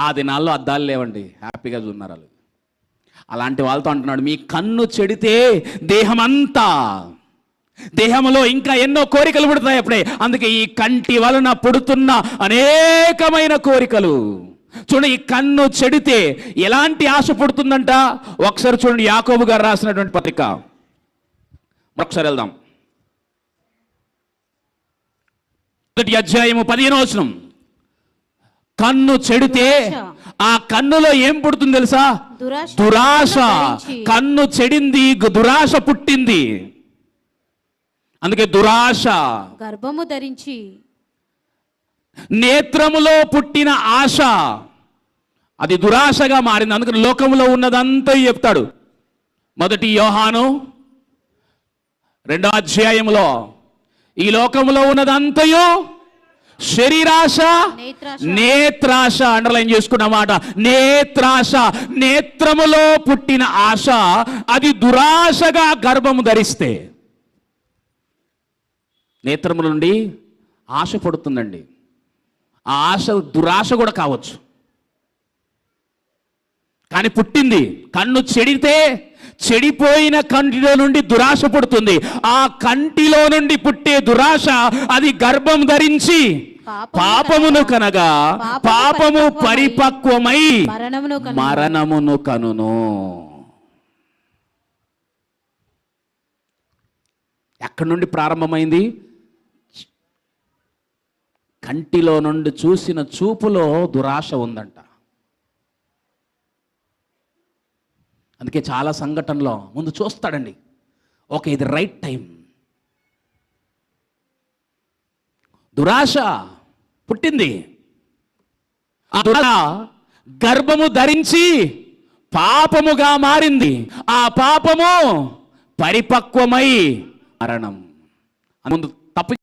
ఆ దినాల్లో అద్దాలు లేవండి, హ్యాపీగా ఉన్నారు వాళ్ళు. అలాంటి వాళ్ళతో అంటున్నాడు, మీ కన్ను చెడితే దేహంలో ఇంకా ఎన్నో కోరికలు పుడతాయి అప్పుడే. అందుకే ఈ కంటి వలన పుడుతున్న అనేకమైన కోరికలు. చూడండి, ఈ కన్ను చెడితే ఎలాంటి ఆశ పుడుతుందంట. ఒకసారి చూడండి, యాకోబు గారు రాసినటువంటి పత్రిక, ఒకసారి వెళ్దాం. 1 అధ్యాయము 15వ వచనం. కన్ను చెడితే ఆ కన్నులో ఏం పుడుతుంది తెలుసా? దురాశ. కన్ను చెడింది, దురాశ పుట్టింది. అందుకే దురాశ గర్భము ధరించి, నేత్రములో పుట్టిన ఆశ అది దురాశగా మారింది. అందుకని లోకంలో ఉన్నదంతా చెప్తాడు. 1 యోహాను 2వ అధ్యాయంలో ఈ లోకంలో ఉన్నదంతయో శరీరాశ, నేత్రాశ, అండర్లైన్ చేసుకున్నమాట. నేత్రాశ, నేత్రములో పుట్టిన ఆశ అది దురాశగా గర్భము ధరిస్తే నేత్రము నుండి ఆశ పడుతుందండి. ఆ ఆశ దురాశ కూడా కావచ్చు, కానీ పుట్టింది. కన్ను చెడితే చెడిపోయిన కంటిలో నుండి దురాశ పుడుతుంది. ఆ కంటిలో నుండి పుట్టే దురాశ అది గర్భం ధరించి పాపమును కనగా, పాపము పరిపక్వమై మరణమును కనును. ఎక్కడి నుండి ప్రారంభమైంది? కంటిలో నుండి చూసిన చూపులో దురాశ ఉందంట. అందుకే చాలా సంఘటనలో ముందు చూస్తాడండి, ఓకే ఇది రైట్ టైం. దురాశ పుట్టింది, ఆ దురాశ గర్భము ధరించి పాపముగా మారింది. ఆ పాపము పరిపక్వమై మరణం. ముందు తప్పు